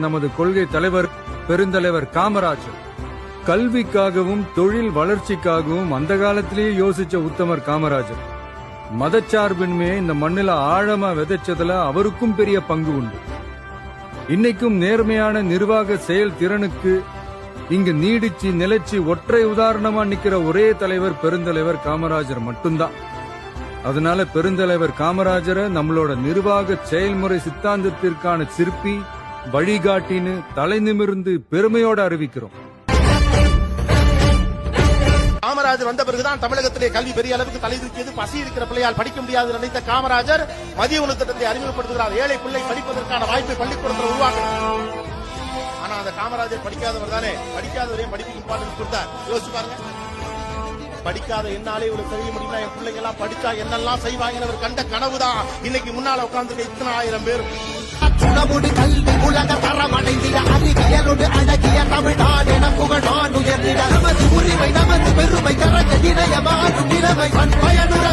நமது கொள்கை தலைவர் பெருந்தலைவர் காமராஜர். கல்விக்காகவும் தொழில் வளர்ச்சிக்காகவும் அந்த காலத்திலேயே யோசிச்ச உத்தமர் காமராஜர். மதச்சார்பின்மையை இந்த மண்ணில ஆழமா விதைச்சதுல அவருக்கும் பெரிய பங்கு உண்டு. இன்னைக்கும் நேர்மையான நிர்வாக செயல் திறனுக்கு இங்கு நீடிச்சு நிலைச்சு ஒற்றை உதாரணமா நிக்கிற ஒரே தலைவர் பெருந்தலைவர் காமராஜர் மட்டும்தான். அதனால பெருந்தலைவர் காமராஜரை நம்மளோட நிர்வாக செயல்முறை சித்தாந்தத்திற்கான சிற்பி வழிகாட்டின்னு தலை நிமிர்ந்து பெருமையோடு அறிவிக்கிறோம். காமராஜர் வந்த பிறகுதான் தமிழகத்திலே கல்வி பெரிய அளவுக்கு தலை தூக்கியது. பசி இருக்கிற பிள்ளையால் படிக்க முடியாது நினைத்த காமராஜர் மதிய உணவு திட்டத்தை அறிமுகப்படுத்துகிறார். ஏழை பிள்ளை படிப்பதற்கான வாய்ப்பை பள்ளிக்கூடத்தில் உருவாக்குகிறார். ஆனா அந்த காமராஜர் படிக்காதவர் தானே, படிக்காதவரையும் படிப்பு இம்பார்ட்டன்ஸ் கொடுத்தார். யோசிச்சு பாருங்க, படிக்காத என்னாலே இவ்வளவு செய்ய முடியுமா, என் பிள்ளைங்க எல்லாம் படிச்சா என்னெல்லாம் செய்வாங்க கண்ட கனவுதான் இன்னைக்கு முன்னால உட்கார்ந்து இத்தனை ஆயிரம் பேர். கல்வி உலக தரமடைந்திட அறிவியலோடு அழகிய தமிழ்நாடு என புகழான் உயர்ந்திட நமது உரிமை நமது பெருமை கரக இணையமாறும் நிலைமை பயனுற